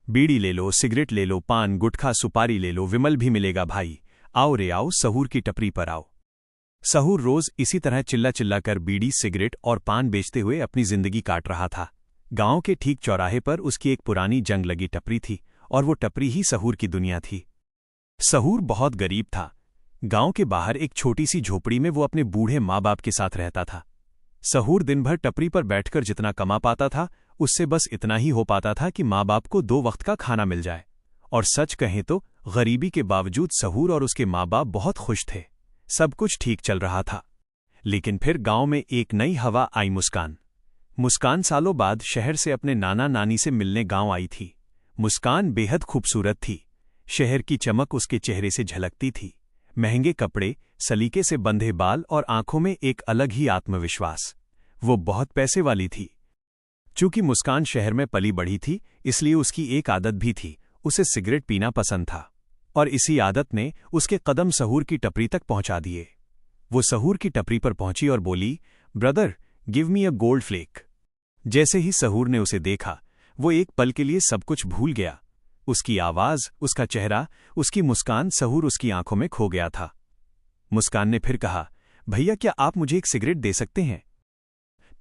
बीड़ी ले लो, सिगरेट ले लो, पान गुटखा सुपारी ले लो, विमल भी मिलेगा भाई। आओ रे आओ, सहूर की टपरी पर आओ। सहूर रोज इसी तरह चिल्ला चिल्ला कर बीड़ी सिगरेट और पान बेचते हुए अपनी जिंदगी काट रहा था। गांव के ठीक चौराहे पर उसकी एक पुरानी जंग लगी टपरी थी और वो टपरी ही सहूर की दुनिया थी। सहूर बहुत गरीब था। गांव के बाहर एक छोटी सी झोपड़ी में वो अपने बूढ़े माँ बाप के साथ रहता था। सहूर दिन भर टपरी पर बैठकर जितना कमा पाता था उससे बस इतना ही हो पाता था कि माँ बाप को 2 वक्त का खाना मिल जाए। और सच कहें तो गरीबी के बावजूद सहूर और उसके माँ बाप बहुत खुश थे। सब कुछ ठीक चल रहा था। लेकिन फिर गांव में एक नई हवा आई। मुस्कान सालों बाद शहर से अपने नाना नानी से मिलने गांव आई थी। मुस्कान बेहद खूबसूरत थी। शहर की चमक उसके चेहरे से झलकती थी। महंगे कपड़े, सलीके से बंधे बाल और आंखों में एक अलग ही आत्मविश्वास। वो बहुत पैसे वाली थी। चूंकि मुस्कान शहर में पली बढ़ी थी इसलिए उसकी एक आदत भी थी, उसे सिगरेट पीना पसंद था। और इसी आदत ने उसके कदम सहूर की टपरी तक पहुंचा दिए। वो सहूर की टपरी पर पहुंची और बोली, brother give me a gold flake. जैसे ही सहूर ने उसे देखा वो एक पल के लिए सब कुछ भूल गया। उसकी आवाज, उसका चेहरा, उसकी मुस्कान, सहूर उसकी आंखों में खो गया था। मुस्कान ने फिर कहा, भैया क्या आप मुझे एक सिगरेट दे सकते हैं?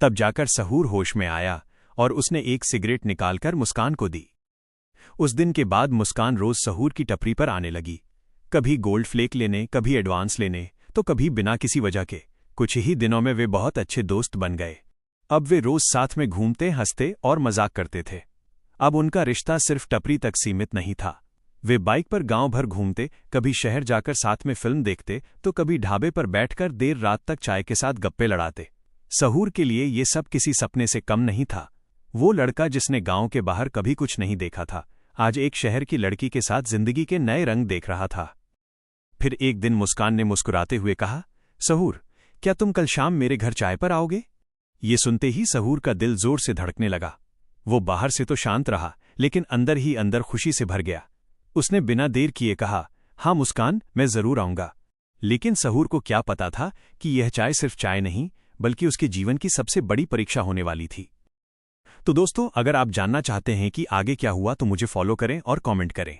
तब जाकर सहूर होश में आया और उसने एक सिगरेट निकालकर मुस्कान को दी। उस दिन के बाद मुस्कान रोज सहूर की टपरी पर आने लगी। कभी गोल्ड फ्लेक लेने, कभी एडवांस लेने, तो कभी बिना किसी वजह के। कुछ ही दिनों में वे बहुत अच्छे दोस्त बन गए। अब वे रोज साथ में घूमते, हंसते और मजाक करते थे। अब उनका रिश्ता सिर्फ टपरी तक सीमित नहीं था। वे बाइक पर गांव भर घूमते, कभी शहर जाकर साथ में फिल्म देखते, तो कभी ढाबे पर बैठकर देर रात तक चाय के साथ गप्पे लड़ाते। सहूर के लिए ये सब किसी सपने से कम नहीं था। वो लड़का जिसने गांव के बाहर कभी कुछ नहीं देखा था, आज एक शहर की लड़की के साथ जिंदगी के नए रंग देख रहा था। फिर एक दिन मुस्कान ने मुस्कुराते हुए कहा, सहूर क्या तुम कल शाम मेरे घर चाय पर आओगे? ये सुनते ही सहूर का दिल जोर से धड़कने लगा। वो बाहर से तो शांत रहा लेकिन अंदर ही अंदर खुशी से भर गया। उसने बिना देर किए कहा, हाँ मुस्कान, मैं जरूर आऊंगा। लेकिन सहूर को क्या पता था कि यह चाय सिर्फ चाय नहीं बल्कि उसके जीवन की सबसे बड़ी परीक्षा होने वाली थी। तो दोस्तों, अगर आप जानना चाहते हैं कि आगे क्या हुआ तो मुझे फॉलो करें और कमेंट करें।